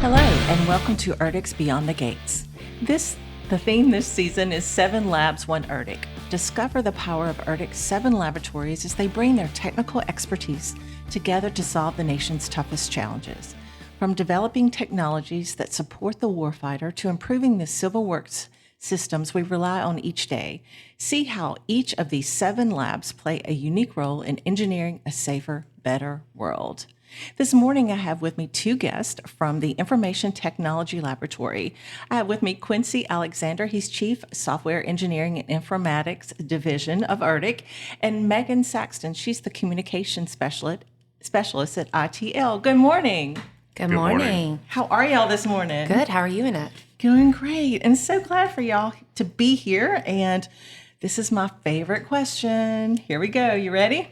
Hello, and welcome to ERDC's Beyond the Gates. The theme this season is 7 Labs, 1 ERDC. Discover the power of ERDC's 7 laboratories as they bring their technical expertise together to solve the nation's toughest challenges. From developing technologies that support the warfighter to improving the civil works systems we rely on each day, see how each of these 7 labs play a unique role in engineering a safer, better world. This morning, I have with me 2 guests from the Information Technology Laboratory. I have with me Qunicy Alexander. He's Chief Software Engineering and Informatics Division of ERDC, and Megan Saxton. She's the Communication Specialist at ITL. Good morning. Good morning. How are y'all this morning? Good. How are you, Annette? Doing great, and so glad for y'all to be here. And this is my favorite question. Here we go. You ready?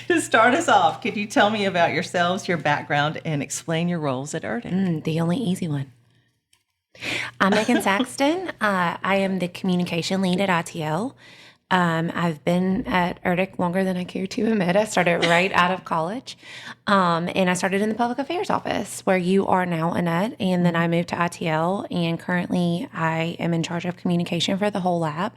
To start us off, could you tell me about yourselves, your background, and explain your roles at ERDC? The only easy one. I'm Megan Saxton. I am the communication lead at ITL. I've been at ERDC longer than I care to admit. I started right out of college, and I started in the public affairs office where you are now, Annette, and then I moved to ITL, and currently I am in charge of communication for the whole lab.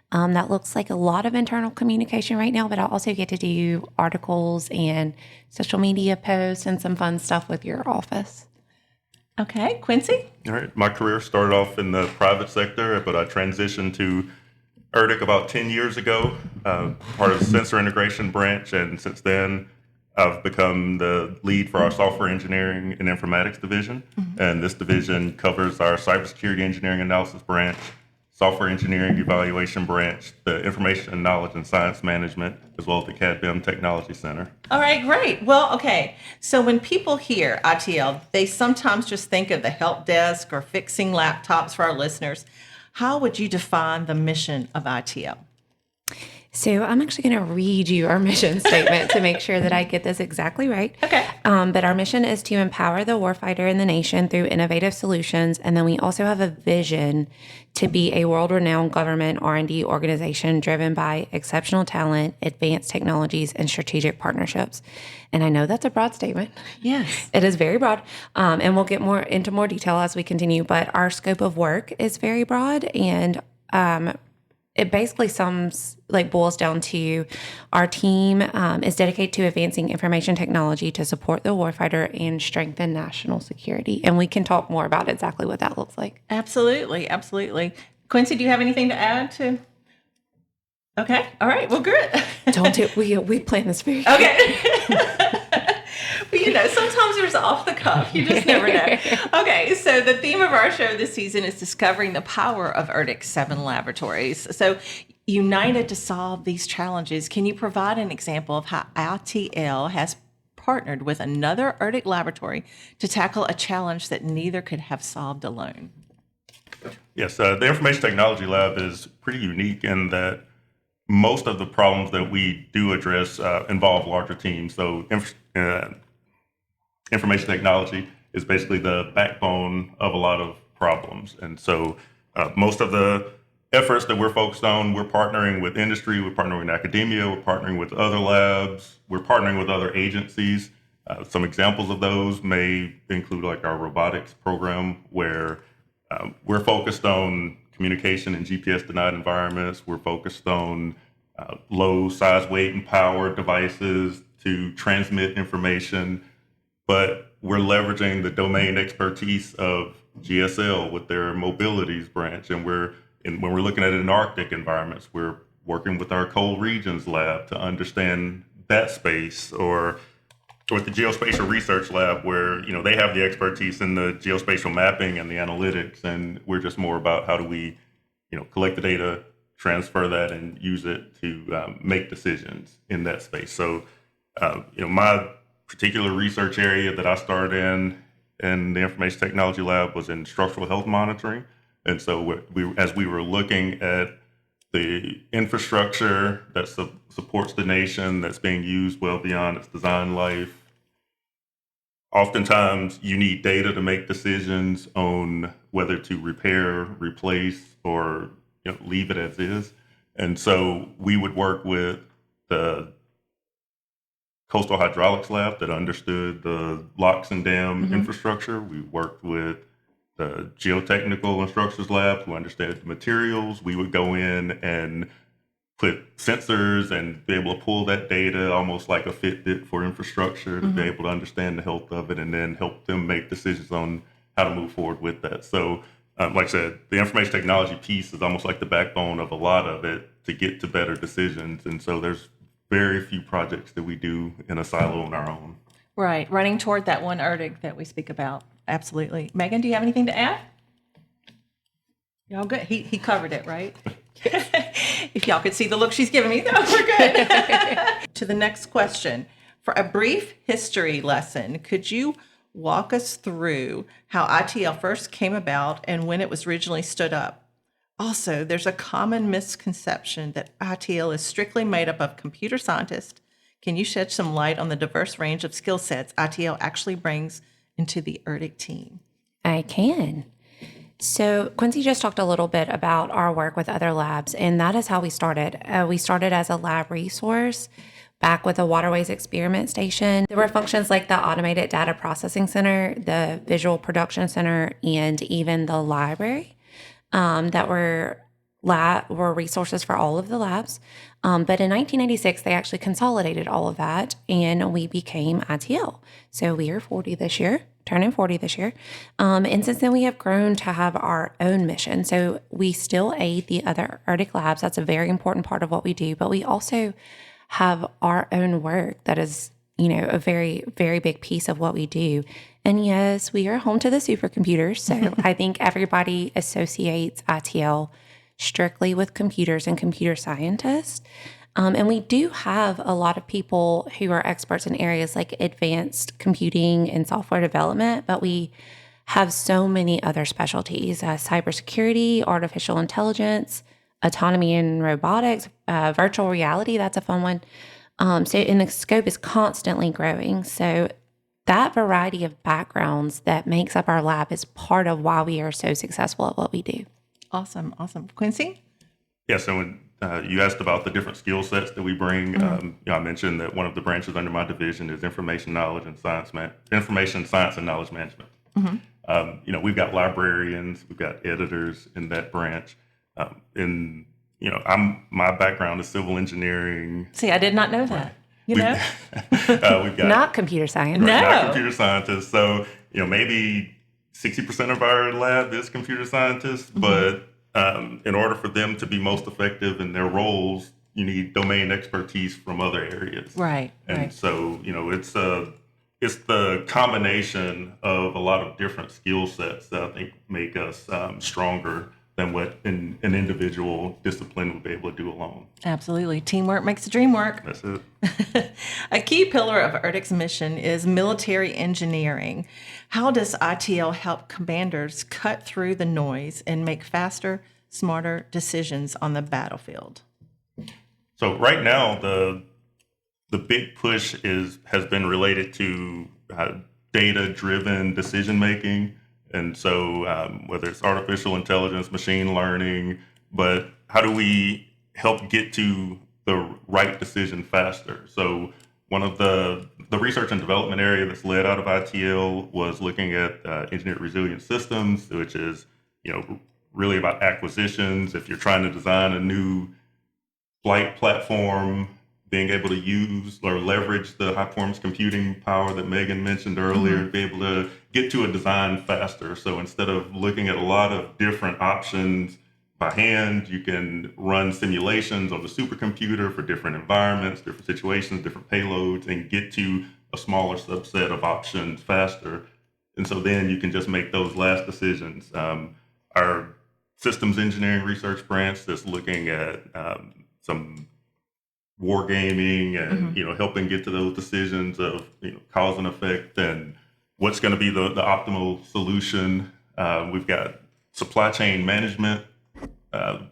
That looks like a lot of internal communication right now, but I also get to do articles and social media posts and some fun stuff with your office. Okay, Qunicy? All right. My career started off in the private sector, but I transitioned to ERDC about 10 years ago, part of the sensor integration branch, and since then I've become the lead for our Software Engineering and Informatics Division, and this division covers our Cybersecurity Engineering Analysis branch, Software Engineering Evaluation branch, the Information and Knowledge and Science Management, as well as the CAD/BIM Technology Center. All right, great. Well, okay, so when people hear ITL, they sometimes just think of the help desk or fixing laptops for our listeners. How would you define the mission of ITL? So I'm actually going to read you our mission statement to make sure that I get this exactly right. Okay. But our mission is to empower the warfighter in the nation through innovative solutions. And then we also have a vision to be a world-renowned government R&D organization driven by exceptional talent, advanced technologies, and strategic partnerships. And I know that's a broad statement. Yes. It is very broad. And we'll get into more detail as we continue. But our scope of work is very broad, and it basically boils down to our team is dedicated to advancing information technology to support the warfighter and strengthen national security. And we can talk more about exactly what that looks like. Absolutely, absolutely. Qunicy, do you have anything to add to? Okay, all right, well, good. We plan this very Okay. Well, sometimes there's off the cuff. You just never know. Okay, so the theme of our show this season is discovering the power of ERDC's 7 laboratories. So united to solve these challenges, can you provide an example of how ITL has partnered with another ERDC laboratory to tackle a challenge that neither could have solved alone? Yes, the Information Technology Lab is pretty unique in that most of the problems that we do address involve larger teams. So information technology is basically the backbone of a lot of problems. And so most of the efforts that we're focused on, we're partnering with industry, we're partnering with academia, we're partnering with other labs, we're partnering with other agencies. Some examples of those may include like our robotics program, where we're focused on communication in GPS-denied environments. We're focused on low size, weight, and power devices to transmit information, but we're leveraging the domain expertise of GSL with their mobilities branch. And when we're looking at it in Arctic environments, we're working with our cold regions lab to understand that space, or with the geospatial research lab where, they have the expertise in the geospatial mapping and the analytics. And we're just more about how do we, collect the data, transfer that, and use it to make decisions in that space. So, my particular research area that I started in the Information Technology Lab was in structural health monitoring. And so as we were looking at the infrastructure that supports the nation that's being used well beyond its design life, oftentimes you need data to make decisions on whether to repair, replace, or leave it as is. And so we would work with the coastal hydraulics lab that understood the locks and dam infrastructure. We worked with the geotechnical and structures lab who understood the materials. We would go in and put sensors and be able to pull that data almost like a Fitbit for infrastructure to be able to understand the health of it and then help them make decisions on how to move forward with that. So like I said, the information technology piece is almost like the backbone of a lot of it to get to better decisions. And so there's very few projects that we do in a silo on our own. Right. Running toward that one ERDC that we speak about. Absolutely. Megan, do you have anything to add? Y'all good? He covered it, right? If y'all could see the look she's giving me, no, we're good. To the next question. For a brief history lesson, could you walk us through how ITL first came about and when it was originally stood up? Also, there's a common misconception that ITL is strictly made up of computer scientists. Can you shed some light on the diverse range of skill sets ITL actually brings into the ERDC team? I can. So Quincy just talked a little bit about our work with other labs, and that is how we started. We started as a lab resource back with a waterways experiment station. There were functions like the automated data processing center, the visual production center, and even the library that were resources for all of the labs. But in 1996, they actually consolidated all of that, and we became ITL. So we are 40 this year, turning 40 this year. And since then, we have grown to have our own mission. So we still aid the other ERDC labs. That's a very important part of what we do. But we also have our own work that is, a very, very big piece of what we do. And yes, we are home to the supercomputers. So I think everybody associates ITL strictly with computers and computer scientists. And we do have a lot of people who are experts in areas like advanced computing and software development, but we have so many other specialties, cybersecurity, artificial intelligence, autonomy and robotics, virtual reality. That's a fun one. And the scope is constantly growing. So that variety of backgrounds that makes up our lab is part of why we are so successful at what we do. Awesome. Quincy? Yeah, so when you asked about the different skill sets that we bring, I mentioned that one of the branches under my division is information science and knowledge management. We've got librarians, we've got editors in that branch. My background is civil engineering. See, I did not know that. We've got not computer science. Right, not computer scientists. So, maybe 60% of our lab is computer scientists, but in order for them to be most effective in their roles, you need domain expertise from other areas. Right. And so, it's the combination of a lot of different skill sets that I think make us stronger than what an individual discipline would be able to do alone. Absolutely. Teamwork makes the dream work. That's it. A key pillar of ERDC's mission is military engineering. How does ITL help commanders cut through the noise and make faster, smarter decisions on the battlefield? So right now, the big push has been related to data-driven decision making. And so whether it's artificial intelligence, machine learning, but how do we help get to the right decision faster? So one of the research and development area that's led out of ITL was looking at engineered resilient systems, which is, really about acquisitions. If you're trying to design a new flight platform, being able to use or leverage the high performance computing power that Megan mentioned earlier, be able to get to a design faster. So instead of looking at a lot of different options by hand, you can run simulations on the supercomputer for different environments, different situations, different payloads, and get to a smaller subset of options faster. And so then you can just make those last decisions. Our systems engineering research branch that's looking at some wargaming and helping get to those decisions of cause and effect and what's going to be the optimal solution. We've got supply chain management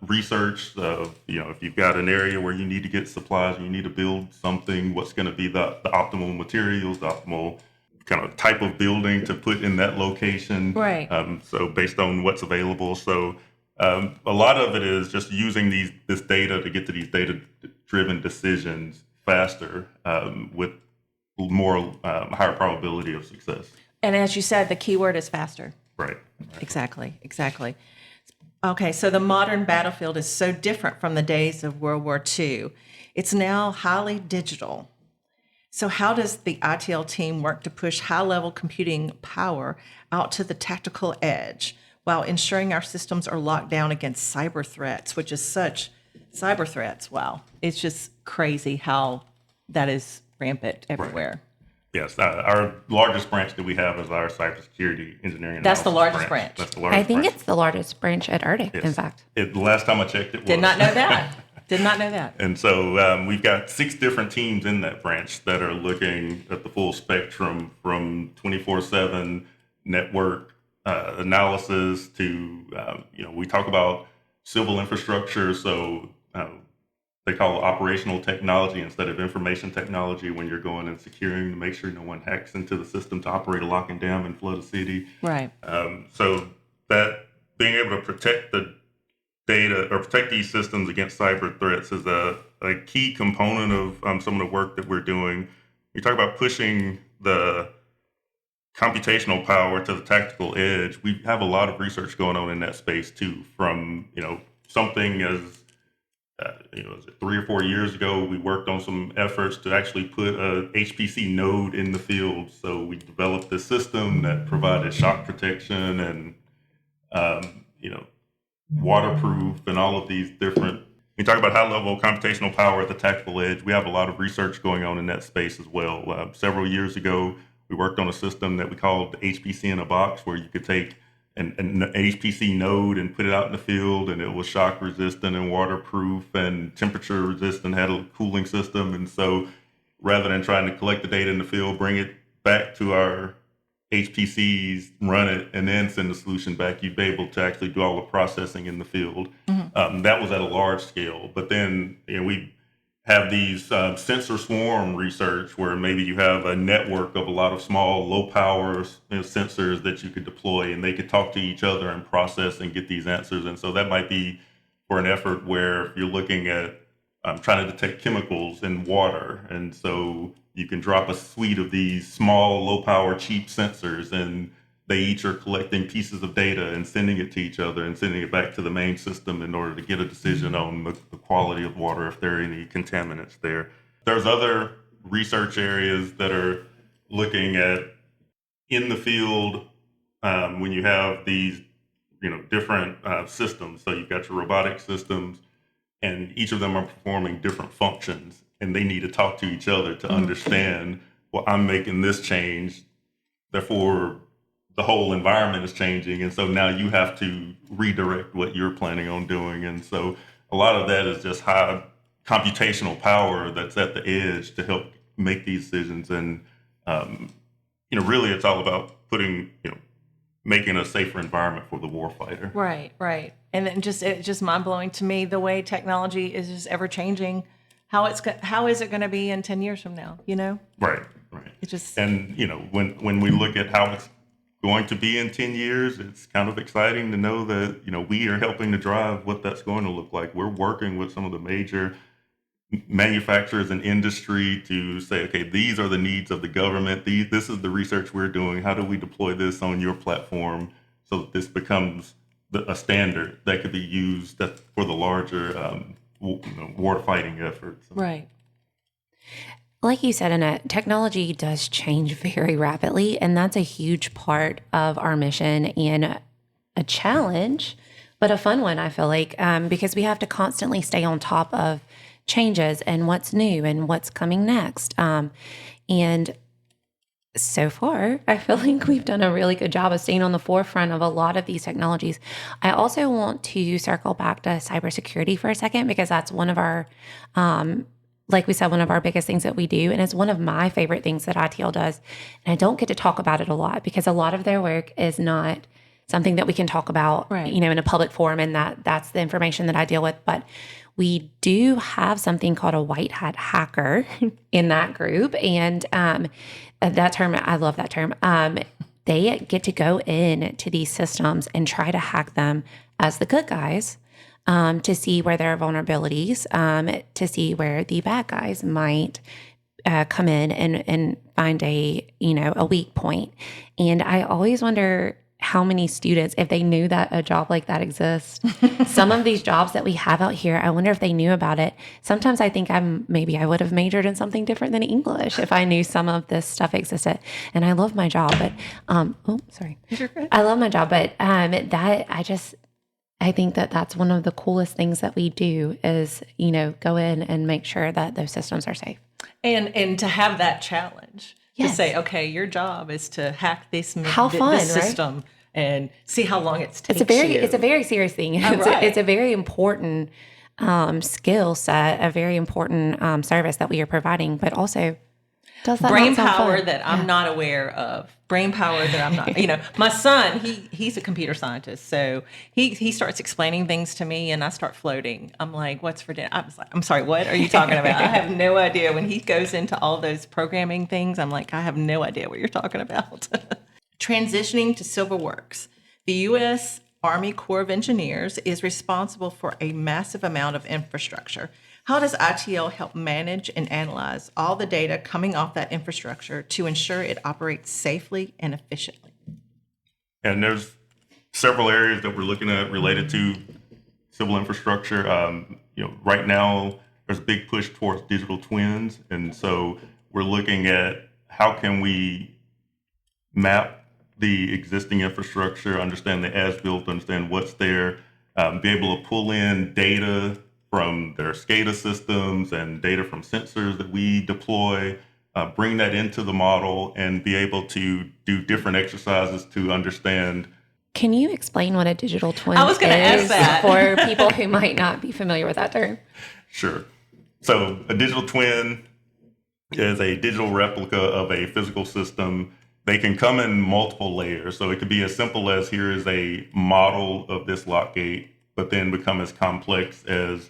research of if you've got an area where you need to get supplies and you need to build something, what's going to be the optimal materials, the optimal kind of type of building to put in that location. Right. So based on what's available. So a lot of it is just using this data to get to these data-driven decisions faster with higher probability of success. And as you said, the key word is faster. Right. Exactly. Okay, so the modern battlefield is so different from the days of World War II. It's now highly digital. So how does the ITL team work to push high-level computing power out to the tactical edge while ensuring our systems are locked down against cyber threats, which is such cyber threats? Wow, it's just crazy how that is rampant everywhere. Right. Yes, our largest branch that we have is our cybersecurity engineering. That's the largest branch. That's the largest. I think branch. it's the largest branch at ERDC, Yes. in fact. The last time I checked, it was. Did not know that. Did not know that. And so we've got 6 different teams in that branch that are looking at the full spectrum from 24/7 network analysis to, we talk about civil infrastructure. So they call it operational technology instead of information technology when you're going and securing to make sure no one hacks into the system to operate a lock and dam and flood a city. Right. So that being able to protect the data or protect these systems against cyber threats is a key component of some of the work that we're doing. We talk about pushing the computational power to the tactical edge. We have a lot of research going on in that space too, from something as 3 or 4 years ago, we worked on some efforts to actually put a HPC node in the field. So we developed this system that provided shock protection and waterproof and all of these different. We talk about high level computational power at the tactical edge. We have a lot of research going on in that space as well. Several years ago, we worked on a system that we called the HPC in a box, where you could take an HPC node and put it out in the field, and it was shock resistant and waterproof and temperature resistant, had a cooling system. And so rather than trying to collect the data in the field, bring it back to our HPCs, run it, and then send the solution back, you'd be able to actually do all the processing in the field. Mm-hmm. That was at a large scale. But then we have these sensor swarm research where maybe you have a network of a lot of small, low power sensors that you could deploy, and they could talk to each other and process and get these answers. And so that might be for an effort where you're looking at trying to detect chemicals in water. And so you can drop a suite of these small, low power, cheap sensors, and they each are collecting pieces of data and sending it to each other and sending it back to the main system in order to get a decision on the quality of water, if there are any contaminants there. There's other research areas that are looking at in the field when you have these different systems. So you've got your robotic systems, and each of them are performing different functions, and they need to talk to each other to understand, well, I'm making this change, therefore the whole environment is changing, and so now you have to redirect what you're planning on doing. And so a lot of that is just high computational power that's at the edge to help make these decisions. And really it's all about making a safer environment for the warfighter. Right. And then it's just mind-blowing to me the way technology is just ever changing. How is it going to be in 10 years from now, Right. It just, and when we look at how it's going to be in 10 years, it's kind of exciting to know that we are helping to drive what that's going to look like. We're working with some of the major manufacturers and industry to say, okay, these are the needs of the government. This is the research we're doing. How do we deploy this on your platform so that this becomes a standard that could be used for the larger war fighting efforts? Right. Like you said, Annette, technology does change very rapidly, and that's a huge part of our mission and a challenge, but a fun one, I feel like, because we have to constantly stay on top of changes and what's new and what's coming next. And so far, I feel like we've done a really good job of staying on the forefront of a lot of these technologies. I also want to circle back to cybersecurity for a second, because that's one of our like we said, one of our biggest things that we do, and it's one of my favorite things that ITL does. And I don't get to talk about it a lot because a lot of their work is not something that we can talk about, right, in a public forum, and that's the information that I deal with. But we do have something called a white hat hacker in that group, and that term, I love that term. They get to go in to these systems and try to hack them as the good guys. To see where there are vulnerabilities, to see where the bad guys might come in and find a weak point. And I always wonder how many students, if they knew that a job like that exists, some of these jobs that we have out here, I wonder if they knew about it. Sometimes I think maybe I would have majored in something different than English if I knew some of this stuff existed. And I love my job, but I love my job, but I think that that's one of the coolest things that we do is, go in and make sure that those systems are safe. And to have that challenge, yes. to say, okay, your job is to hack this fun, system, right? And see how long it takes. It's a very serious thing. Right. It's a very important skill set, a very important service that we are providing, but also does that brain not sound power fun? that I'm not aware of. Brain power that I'm not, my son, he's a computer scientist. So he starts explaining things to me and I start floating. I'm like, what's for dinner? I was like, I'm sorry, what are you talking about? I have no idea. When he goes into all those programming things, I'm like, I have no idea what you're talking about. Transitioning to civil works. The U.S. Army Corps of Engineers is responsible for a massive amount of infrastructure. How does ITL help manage and analyze all the data coming off that infrastructure to ensure it operates safely and efficiently? And there's several areas that we're looking at related to civil infrastructure. Right now there's a big push towards digital twins, and so we're looking at how can we map the existing infrastructure, understand the as-built, understand what's there, be able to pull in data from their SCADA systems and data from sensors that we deploy, bring that into the model and be able to do different exercises to understand. Can you explain what a digital twin I was going to ask that for people who might not be familiar with that term? Sure. So a digital twin is a digital replica of a physical system. They can come in multiple layers. So it could be as simple as here is a model of this lock gate, but then become as complex as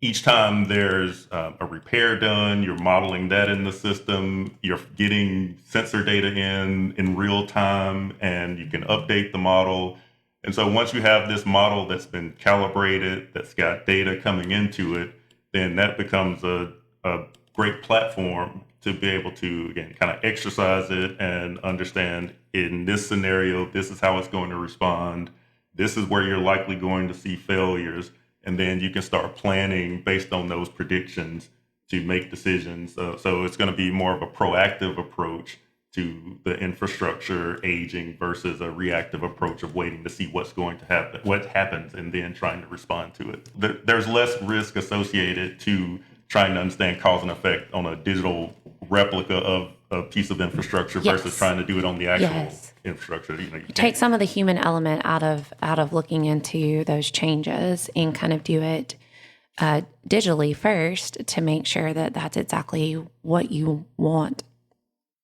each time there's a repair done, you're modeling that in the system, you're getting sensor data in real time, and you can update the model. And so once you have this model that's been calibrated, that's got data coming into it, then that becomes a great platform to be able to, again, kind of exercise it and understand in this scenario, this is how it's going to respond. This is where you're likely going to see failures. And then you can start planning based on those predictions to make decisions. So it's going to be more of a proactive approach to the infrastructure aging versus a reactive approach of waiting to see what's going to happen, what happens, and then trying to respond to it. There's less risk associated to trying to understand cause and effect on a digital replica of a piece of infrastructure versus trying to do it on the actual infrastructure. You take some of the human element out of looking into those changes and kind of do it digitally first to make sure that that's exactly what you want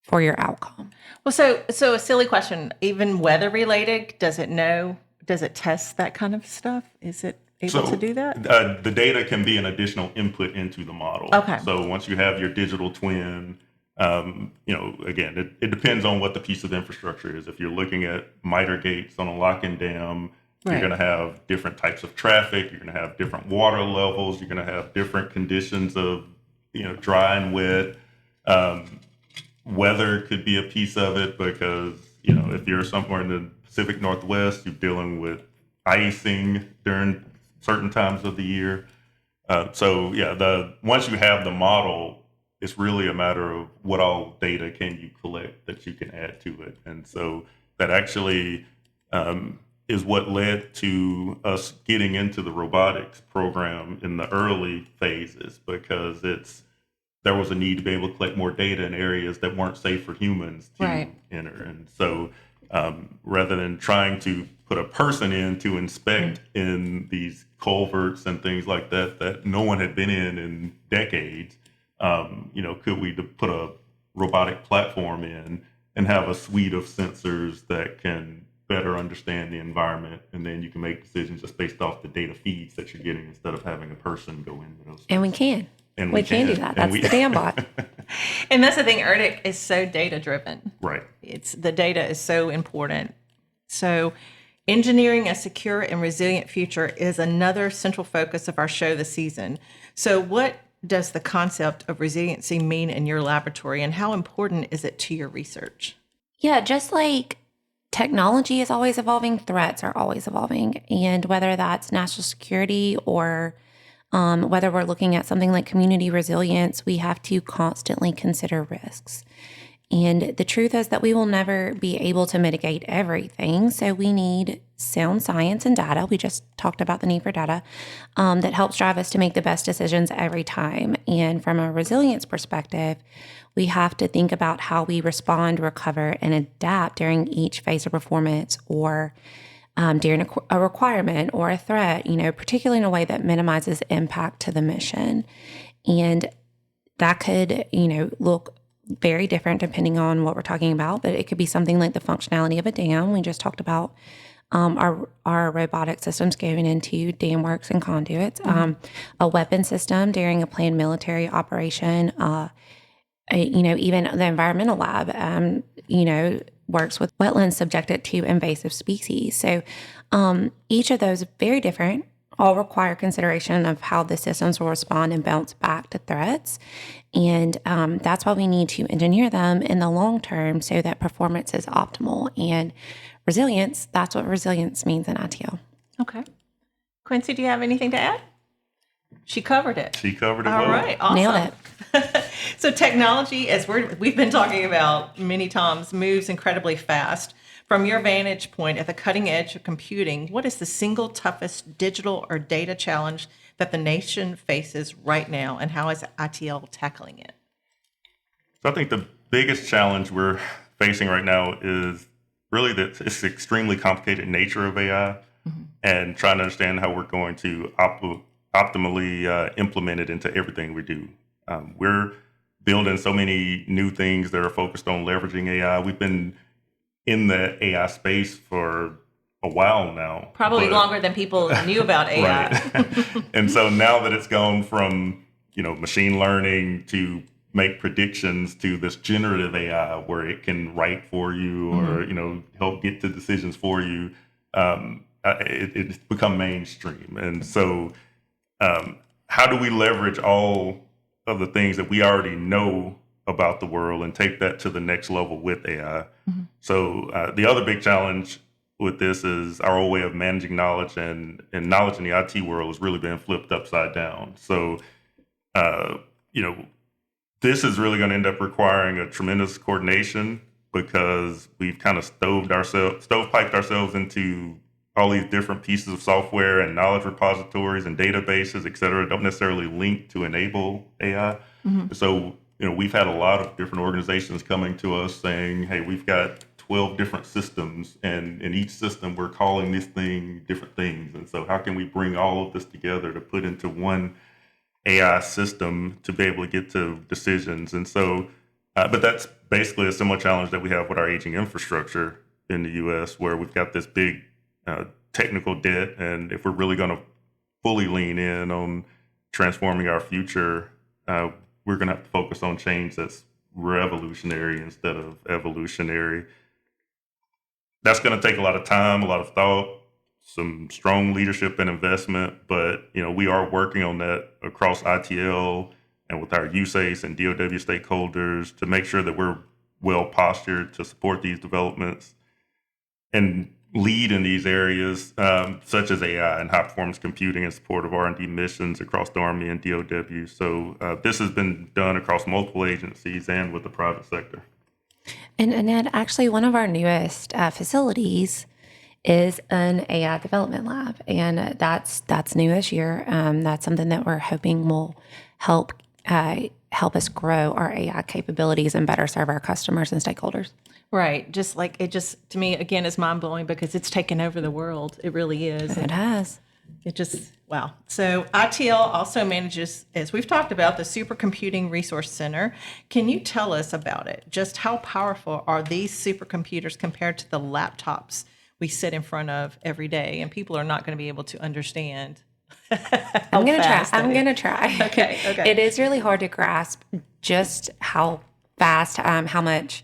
for your outcome. Well, so a silly question, even weather related, does it test that kind of stuff? Is it able to do that? The data can be an additional input into the model. Okay. So once you have your digital twin, again, it depends on what the piece of infrastructure is. If you're looking at miter gates on a lock-in dam, you're going to have different types of traffic. You're going to have different water levels. You're going to have different conditions of, dry and wet. Weather could be a piece of it because, if you're somewhere in the Pacific Northwest, you're dealing with icing during certain times of the year. Once you have the model, it's really a matter of what all data can you collect that you can add to it. And so that actually is what led to us getting into the robotics program in the early phases, because there was a need to be able to collect more data in areas that weren't safe for humans to enter. And so rather than trying to put a person in to inspect in these culverts and things like that no one had been in decades, could we put a robotic platform in and have a suite of sensors that can better understand the environment, and then you can make decisions just based off the data feeds that you're getting instead of having a person go into those. And we can. And we can do that. That's the damn bot. And that's the thing. ERDC is so data driven. Right. The data is so important. So engineering a secure and resilient future is another central focus of our show this season. So what does the concept of resiliency mean in your laboratory, and how important is it to your research? Yeah, just like technology is always evolving, threats are always evolving. And whether that's national security or whether we're looking at something like community resilience, we have to constantly consider risks. And the truth is that we will never be able to mitigate everything. So we need sound science and data. We just talked about the need for data that helps drive us to make the best decisions every time. And from a resilience perspective, we have to think about how we respond, recover, and adapt during each phase of performance or during a requirement or a threat, particularly in a way that minimizes impact to the mission. And that could, look very different depending on what we're talking about, but it could be something like the functionality of a dam. We just talked about our robotic systems going into dam works and conduits, a weapon system during a planned military operation, even the environmental lab, works with wetlands subjected to invasive species. So each of those are very different, all require consideration of how the systems will respond and bounce back to threats. And that's why we need to engineer them in the long term so that performance is optimal. And resilience, that's what resilience means in ITL. Okay. Quincy, do you have anything to add? She covered it. She covered it All well. right, awesome. Nailed it. So technology, as we've been talking about many times, moves incredibly fast. From your vantage point at the cutting edge of computing, what is the single toughest digital or data challenge that the nation faces right now, and how is ITL tackling it? So I think the biggest challenge we're facing right now is really that it's extremely complicated nature of AI and trying to understand how we're going to optimally implement it into everything we do. We're building so many new things that are focused on leveraging AI. We've been in the AI space for a while now. Probably longer than people knew about AI. Right. And so now that it's gone from, machine learning to make predictions to this generative AI where it can write for you or, help get to decisions for you, it's become mainstream. And so how do we leverage all of the things that we already know about the world and take that to the next level with AI? So the other big challenge with this is our old way of managing knowledge, and knowledge in the IT world has really been flipped upside down. So, this is really going to end up requiring a tremendous coordination because we've kind of stovepiped ourselves into all these different pieces of software and knowledge repositories and databases, et cetera, don't necessarily link to enable AI. So, we've had a lot of different organizations coming to us saying, hey, we've got 12 different systems, and in each system, we're calling this thing different things. And so how can we bring all of this together to put into one AI system to be able to get to decisions? And so, but that's basically a similar challenge that we have with our aging infrastructure in the U.S., where we've got this big technical debt. And if we're really going to fully lean in on transforming our future, we're going to have to focus on change that's revolutionary instead of evolutionary. That's going to take a lot of time, a lot of thought, some strong leadership and investment, but we are working on that across ITL and with our USACE and DOW stakeholders to make sure that we're well postured to support these developments and lead in these areas, such as AI and high performance computing in support of R&D missions across the Army and DOW. So this has been done across multiple agencies and with the private sector. And Annette, actually, one of our newest facilities is an AI development lab, and that's new this year. That's something that we're hoping will help us grow our AI capabilities and better serve our customers and stakeholders. Right. Just like it just, to me, again, is mind blowing because it's taken over the world. It really is. It has. It just, wow. So ITL also manages, as we've talked about, the Supercomputing Resource Center. Can you tell us about it? Just how powerful are these supercomputers compared to the laptops we sit in front of every day? And people are not going to be able to understand. I'm going to try. Okay. It is really hard to grasp just how fast, how much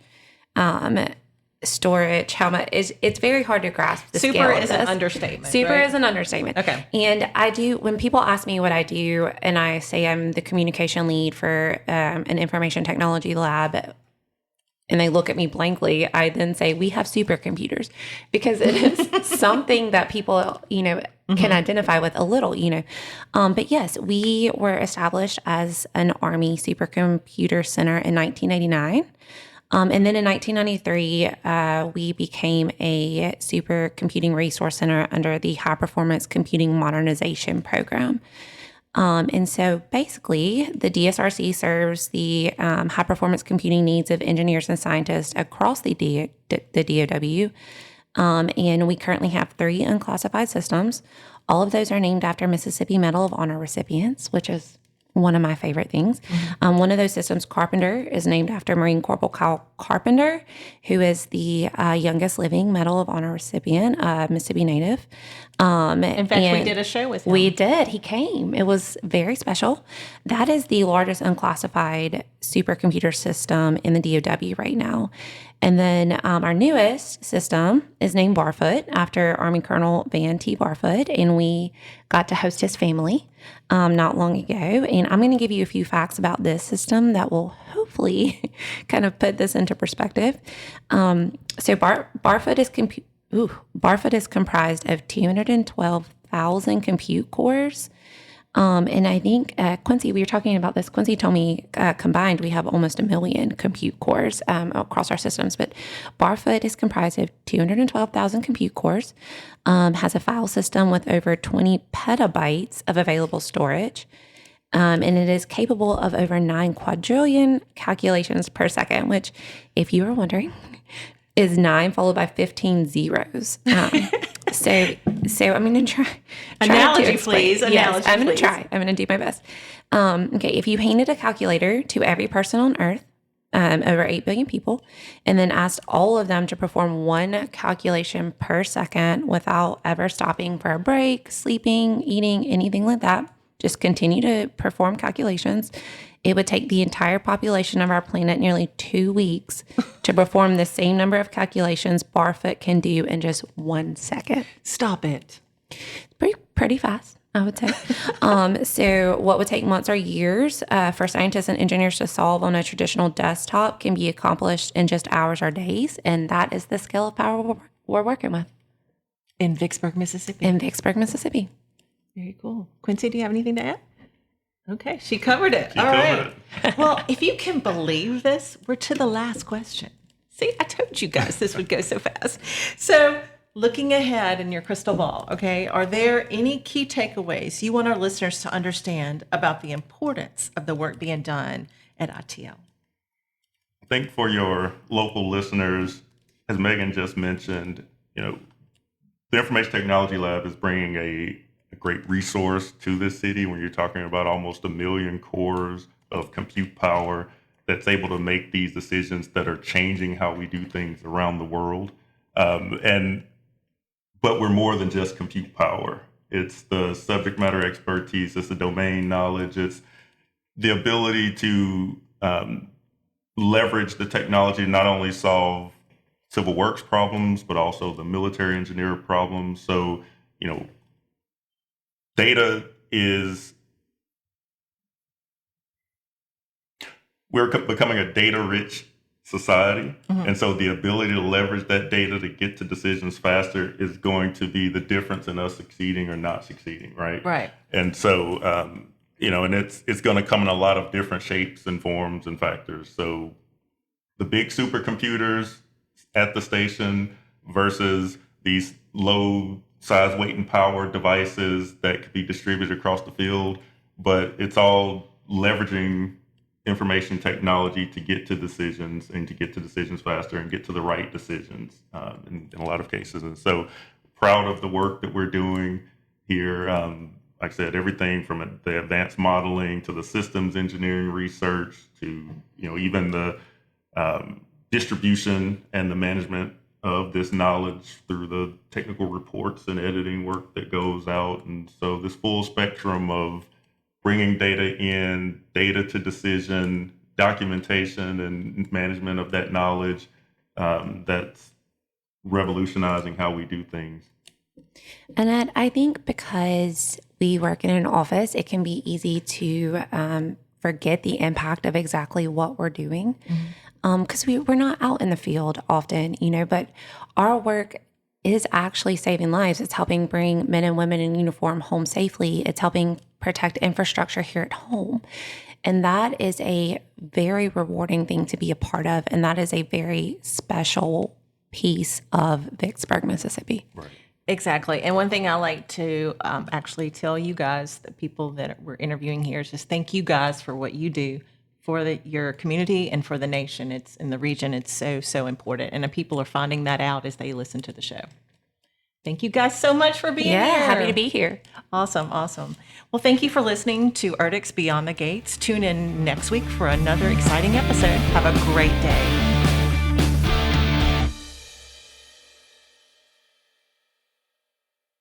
storage, how much it's very hard to grasp the Super scale of is this. an understatement. Super right? is an understatement. Okay. And I do, when people ask me what I do, and I say I'm the communication lead for an information technology lab, and they look at me blankly, I then say, we have supercomputers, because it is something that people, can identify with a little, But yes, we were established as an Army supercomputer center in 1989. And then in 1993, we became a supercomputing resource center under the High Performance Computing Modernization Program. And so basically, the DSRC serves the high performance computing needs of engineers and scientists across the DoW. And we currently have 3 unclassified systems. All of those are named after Mississippi Medal of Honor recipients, which is one of my favorite things. One of those systems, Carpenter, is named after Marine Corporal Kyle Carpenter, who is the youngest living Medal of Honor recipient, Mississippi native. In fact, we did a show with him. We did. He came. It was very special. That is the largest unclassified supercomputer system in the DoW right now. And then our newest system is named Barfoot after Army Colonel Van T. Barfoot, and we got to host his family not long ago. And I'm going to give you a few facts about this system that will hopefully kind of put this into perspective. So Barfoot is comprised of 212,000 compute cores. And I think, Quincy, we were talking about this. Quincy told me combined we have almost 1 million compute cores across our systems. But Barfoot is comprised of 212,000 compute cores, has a file system with over 20 petabytes of available storage, and it is capable of over 9 quadrillion calculations per second, which, if you were wondering, is 9 followed by 15 zeros. So I'm going to try Analogy, to explain. please. Yes, Analogy, I'm going please. to try. I'm going to do my best. Okay, if you handed a calculator to every person on Earth, over 8 billion people, and then asked all of them to perform 1 calculation per second without ever stopping for a break, sleeping, eating, anything like that, just continue to perform calculations, it would take the entire population of our planet nearly 2 weeks to perform the same number of calculations Barfoot can do in just 1 second. Stop it. Pretty fast, I would say. So what would take months or years for scientists and engineers to solve on a traditional desktop can be accomplished in just hours or days. And that is the scale of power we're working with. In Vicksburg, Mississippi. In Vicksburg, Mississippi. Very cool. Quincy, do you have anything to add? Okay, she covered it. She All covered right. Well, if you can believe this, we're to the last question. See, I told you guys this would go so fast. So, looking ahead in your crystal ball, okay, are there any key takeaways you want our listeners to understand about the importance of the work being done at ITL? I think for your local listeners, as Megan just mentioned, the Information Technology Lab is bringing a great resource to this city when you're talking about almost 1 million cores of compute power that's able to make these decisions that are changing how we do things around the world. But we're more than just compute power. It's the subject matter expertise, it's the domain knowledge, it's the ability to leverage the technology to not only solve civil works problems, but also the military engineer problems. So, data is, we're becoming a data-rich society. And so the ability to leverage that data to get to decisions faster is going to be the difference in us succeeding or not succeeding, right? Right. And so, and it's going to come in a lot of different shapes and forms and factors. So the big supercomputers at the station versus these low size, weight, and power devices that could be distributed across the field, but it's all leveraging information technology to get to decisions and to get to decisions faster and get to the right decisions in a lot of cases. And so proud of the work that we're doing here. Like I said, everything from the advanced modeling to the systems engineering research to, even the distribution and the management of this knowledge through the technical reports and editing work that goes out. And so this full spectrum of bringing data in, data to decision, documentation and management of that knowledge, that's revolutionizing how we do things. Annette, I think because we work in an office, it can be easy to forget the impact of exactly what we're doing. Because we're not out in the field often, but our work is actually saving lives. It's helping bring men and women in uniform home safely. It's helping protect infrastructure here at home. And that is a very rewarding thing to be a part of. And that is a very special piece of Vicksburg, Mississippi. Right. Exactly. And one thing I like to actually tell you guys, the people that we're interviewing here, is just thank you guys for what you do for your community and for the nation. It's in the region. It's so, so important. And the people are finding that out as they listen to the show. Thank you guys so much for being here. Happy to be here. Awesome. Well, thank you for listening to ERDC's Beyond the Gates. Tune in next week for another exciting episode. Have a great day.